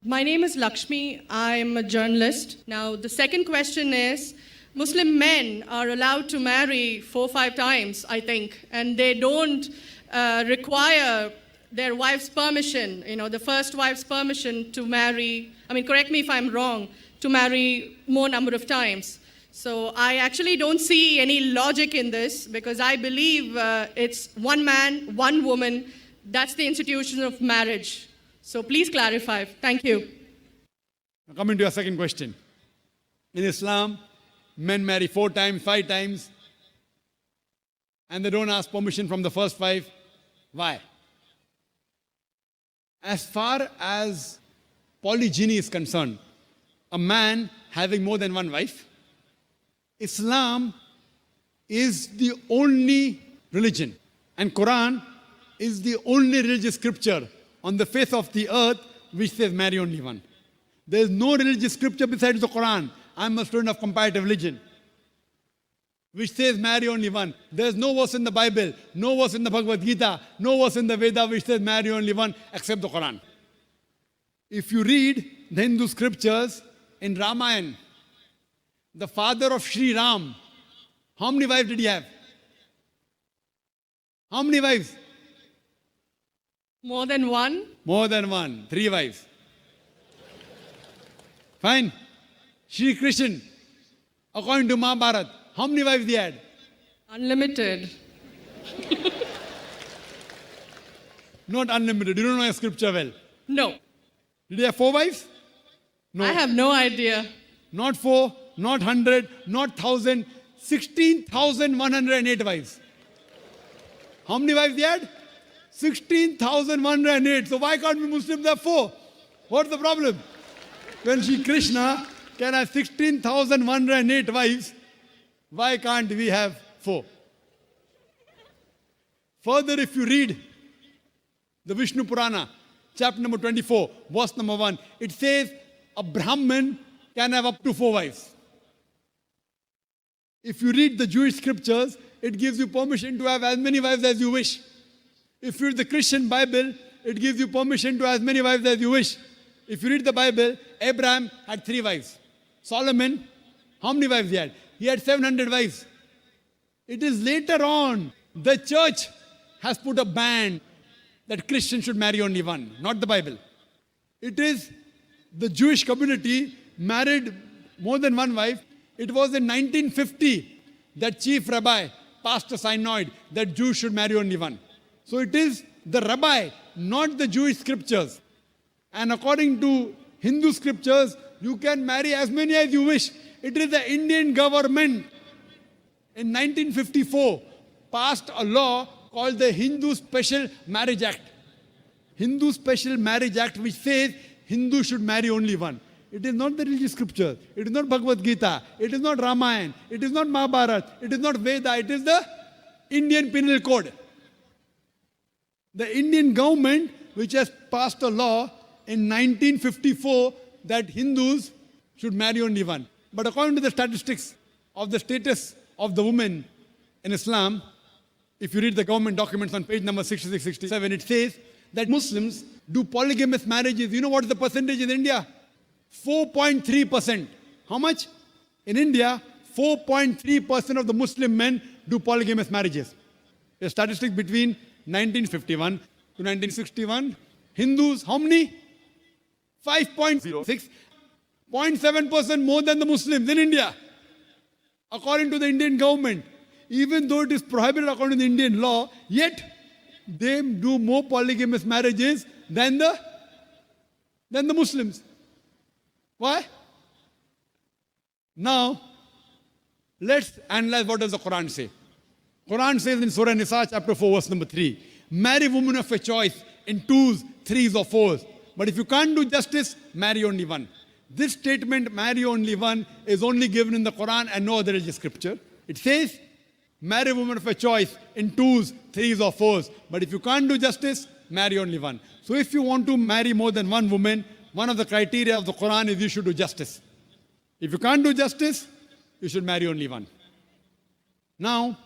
My name is Lakshmi. I'm a journalist. Now, the second question is, Muslim men are allowed to marry 4-5 times, I think, and they don't require their wife's permission, the first wife's permission to marry, correct me if I'm wrong, to marry more number of times. So I actually don't see any logic in this because I believe it's one man, one woman. That's the institution of marriage. So please clarify. Thank you. Now coming to your second question. In Islam, men marry 4 times, 5 times, and they don't ask permission from the first 5. Why? As far as polygyny is concerned, a man having more than one wife, Islam is the only religion, and Quran is the only religious scripture on the face of the earth which says marry only one. There is no religious scripture besides the Quran. I'm a student of comparative religion, which says marry only one. There is no verse in the Bible, no verse in the Bhagavad Gita, no verse in the Veda which says marry only one except the Quran. If you read the Hindu scriptures in Ramayana, the father of Sri Ram, how many wives did he have? How many wives? More than one? More than one. 3 wives. Fine. Shri Krishna, according to Mahabharata, how many wives he had? Unlimited. Not unlimited. You don't know your scripture well. No. Did he have 4 wives? No. I have no idea. Not 4, not 100, not 1,000, 16,108 wives. How many wives he had? 16,108. So why can't we Muslims have 4? What's the problem? When Shri Krishna can have 16,108 wives, why can't we have 4? Further, if you read the Vishnu Purana, chapter number 24, verse number 1, it says a Brahmin can have up to 4 wives. If you read the Jewish scriptures, it gives you permission to have as many wives as you wish. If you read the Christian Bible, it gives you permission to have as many wives as you wish. If you read the Bible, Abraham had 3 wives. Solomon, how many wives he had? He had 700 wives. It is later on, the church has put a ban that Christians should marry only one, not the Bible. It is the Jewish community married more than one wife. It was in 1950 that chief rabbi passed a synod that Jews should marry only one. So it is the rabbi, not the Jewish scriptures. And according to Hindu scriptures, you can marry as many as you wish. It is the Indian government in 1954 passed a law called the Hindu Special Marriage Act. Hindu Special Marriage Act, which says Hindus should marry only one. It is not the religious scripture. It is not Bhagavad Gita. It is not Ramayana. It is not Mahabharata. It is not Veda. It is the Indian Penal Code. The Indian government, which has passed a law in 1954 that Hindus should marry only one. But according to the statistics of the status of the woman in Islam, if you read the government documents on page number 66, 67, it says that Muslims do polygamous marriages. You know what is the percentage in India? 4.3%. How much? In India, 4.3% of the Muslim men do polygamous marriages. A statistic between 1951 to 1961. Hindus, how many? 5.06. 0.7% more than the Muslims in India. According to the Indian government, even though it is prohibited according to the Indian law, yet they do more polygamous marriages than the Muslims. Why? Now, let's analyze what does the Quran say. Quran says in Surah Nisa, chapter 4, verse number 3, marry women of a choice in 2s, 3s or 4s. But if you can't do justice, marry only one. This statement, marry only one, is only given in the Quran and no other religious scripture. It says, marry women of a choice in 2s, 3s or 4s. But if you can't do justice, marry only one. So if you want to marry more than one woman, one of the criteria of the Quran is you should do justice. If you can't do justice, you should marry only one. Now,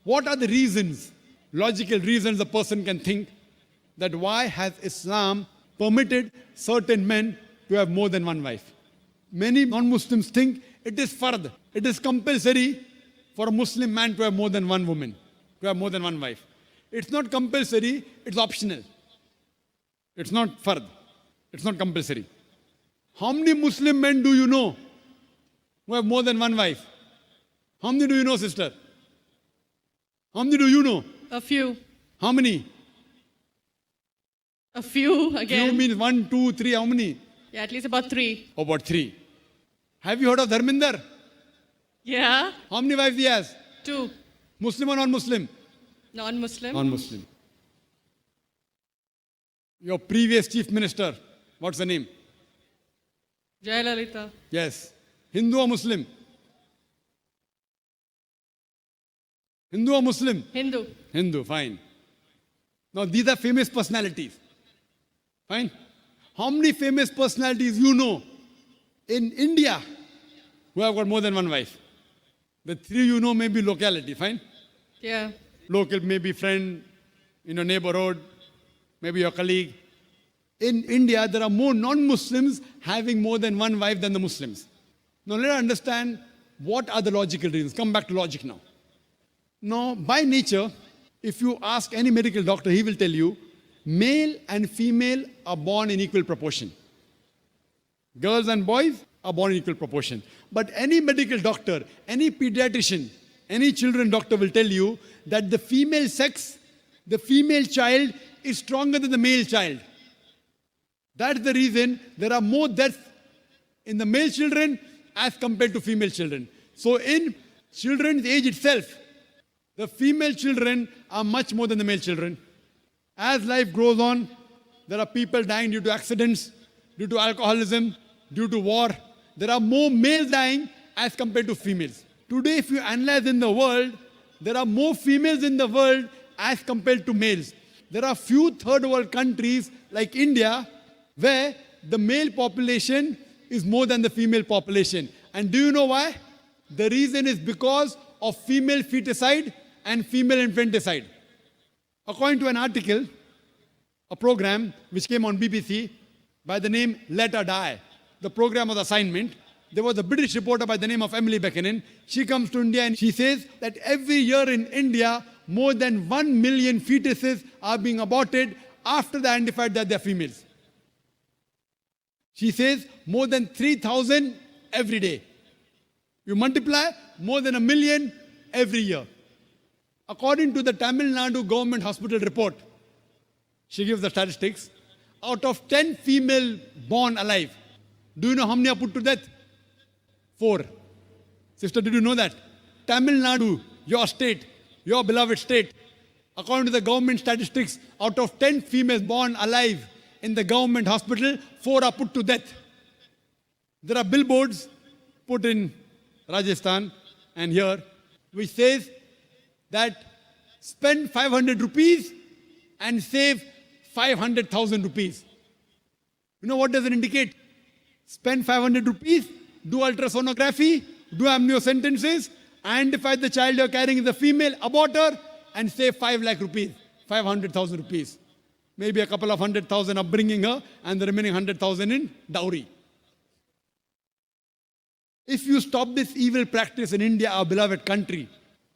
what are the reasons, logical reasons a person can think that why has Islam permitted certain men to have more than one wife. Many non-Muslims think it is fard. It is compulsory for a Muslim man to have more than one woman, to have more than one wife. It's not compulsory, it's optional. It's not fard. It's not compulsory. How many Muslim men do you know who have more than one wife? How many do you know, sister? How many do you know? A few. How many? A few again. Few means 1, 2, 3. How many? Yeah, at least about 3. About 3. Have you heard of Dharminder? Yeah. How many wives he has? 2. Muslim or non-Muslim? Non-Muslim. Non-Muslim. Your previous chief minister, what's the name? Jayalalitha. Yes. Hindu or Muslim? Hindu or Muslim? Hindu. Hindu, fine. Now these are famous personalities. Fine. How many famous personalities you know in India who have got more than one wife? The 3 you know may be locality, fine? Yeah. Local, maybe friend in your neighborhood, maybe your colleague. In India, there are more non-Muslims having more than one wife than the Muslims. Now let us understand what are the logical reasons. Come back to logic now. Now, by nature, if you ask any medical doctor, he will tell you, male and female are born in equal proportion. Girls and boys are born in equal proportion. But any medical doctor, any pediatrician, any children doctor will tell you that the female sex, the female child is stronger than the male child. That's the reason there are more deaths in the male children as compared to female children. So in children's age itself, the female children are much more than the male children. As life goes on, there are people dying due to accidents, due to alcoholism, due to war. There are more males dying as compared to females. Today, if you analyze in the world, there are more females in the world as compared to males. There are few third world countries like India where the male population is more than the female population. And do you know why? The reason is because of female feticide and female infanticide. According to an article, a program which came on BBC by the name Let Her Die, the program was assignment. There was a British reporter by the name of Emily Buchanan. She comes to India and she says that every year in India, more than 1 million fetuses are being aborted after they identified that they're females. She says more than 3,000 every day. You multiply, more than 1 million every year. According to the Tamil Nadu government hospital report, she gives the statistics, out of 10 female born alive, do you know how many are put to death? 4. Sister, did you know that? Tamil Nadu, your state, your beloved state, according to the government statistics, out of 10 females born alive in the government hospital, 4 are put to death. There are billboards put in Rajasthan and here, which says that spend 500 rupees and save 500,000 rupees. You know what does it indicate? Spend 500 rupees, do ultrasonography, do amniocentesis, identify the child you're carrying is a female, abort her, and save 5 lakh rupees, 500,000 rupees. Maybe a couple of 100,000 upbringing her, and the remaining 100,000 in dowry. If you stop this evil practice in India, our beloved country,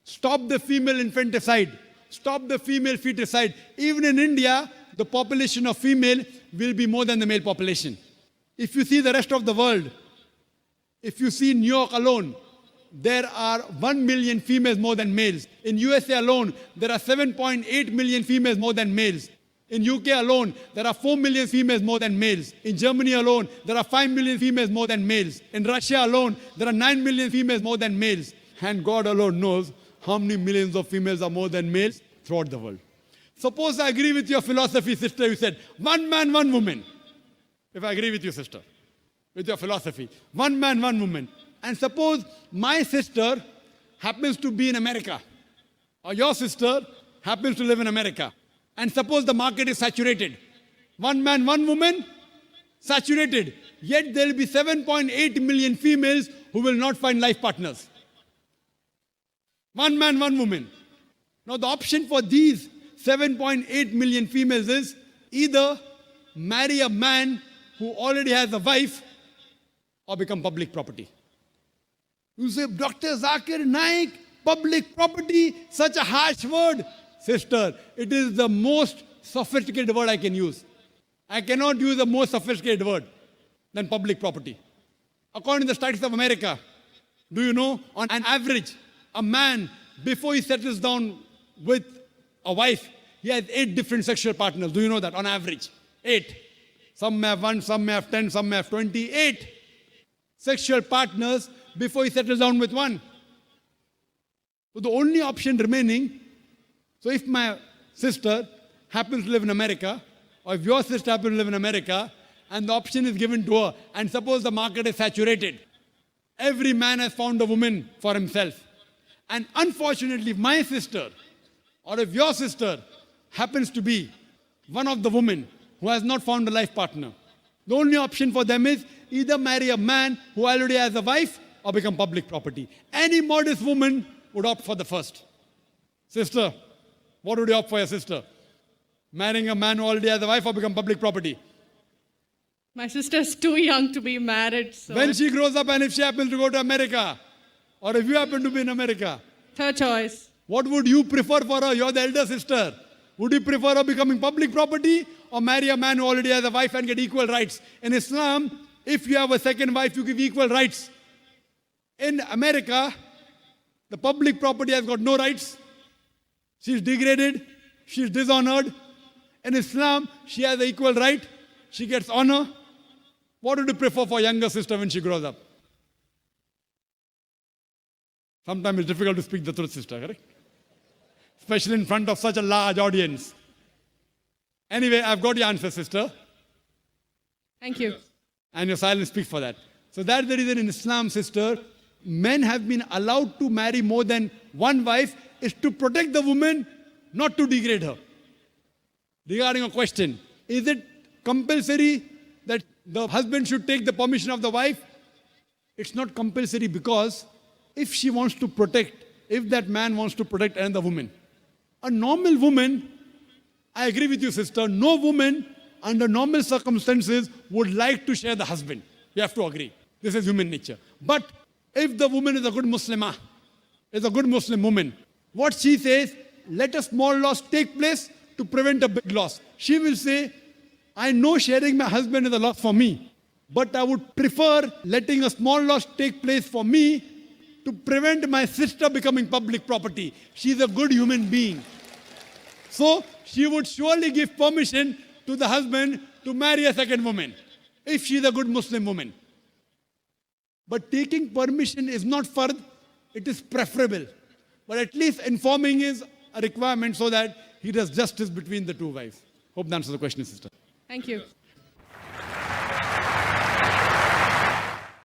stop the female infanticide, stop the female feticide. Even in India, the population of female will be more than the male population. If you see the rest of the world, if you see New York alone, there are 1 million females more than males. In USA alone, there are 7.8 million females more than males. In UK alone, there are 4 million females more than males. In Germany alone, there are 5 million females more than males. In Russia alone, there are 9 million females more than males. And God alone knows how many millions of females are more than males throughout the world. Suppose I agree with your philosophy, sister. You said, 1 man, 1 woman. If I agree with you, sister, with your philosophy, 1 man, 1 woman. And suppose my sister happens to be in America, or your sister happens to live in America. And suppose the market is saturated. 1 man, 1 woman, saturated. Yet there will be 7.8 million females who will not find life partners. 1 man, 1 woman. Now the option for these 7.8 million females is either marry a man who already has a wife or become public property. You say, Dr. Zakir Naik, public property, such a harsh word. Sister, it is the most sophisticated word I can use. I cannot use a more sophisticated word than public property. According to the statistics of America, do you know, on an average, a man, before he settles down with a wife, he has 8 different sexual partners. Do you know that? On average, 8. Some may have 1, some may have 10, some may have 28 sexual partners before he settles down with one. So the only option remaining, so if my sister happens to live in America, or if your sister happens to live in America, and the option is given to her, and suppose the market is saturated, every man has found a woman for himself. And unfortunately, if my sister, or if your sister happens to be one of the women who has not found a life partner, the only option for them is either marry a man who already has a wife or become public property. Any modest woman would opt for the first. Sister, what would you opt for your sister? Marrying a man who already has a wife or become public property? My sister's too young to be married, so When she grows up and if she happens to go to America, or if you happen to be in America, third choice. what would you prefer for her? You're the elder sister. Would you prefer her becoming public property or marry a man who already has a wife and get equal rights? In Islam, if you have a second wife, you give equal rights. In America, the public property has got no rights. She's degraded. She's dishonored. In Islam, she has an equal right. She gets honor. What would you prefer for younger sister when she grows up? Sometimes it's difficult to speak the truth, sister, correct? Especially in front of such a large audience. Anyway, I've got your answer, sister. Thank you. And your silence speaks for that. So that's the reason in Islam, sister, men have been allowed to marry more than one wife is to protect the woman, not to degrade her. Regarding a question, is it compulsory that the husband should take the permission of the wife? It's not compulsory because if she wants to protect, if that man wants to protect another woman, a normal woman, I agree with you, sister, no woman under normal circumstances would like to share the husband. You have to agree. This is human nature. But if the woman is a good Muslimah, is a good Muslim woman, what she says, let a small loss take place to prevent a big loss. She will say, I know sharing my husband is a loss for me, but I would prefer letting a small loss take place for me to prevent my sister becoming public property. She's a good human being. So she would surely give permission to the husband to marry a second woman, if she's a good Muslim woman. But taking permission is not fard, it is preferable. But at least informing is a requirement so that he does justice between the two wives. Hope that answers the question, sister. Thank you.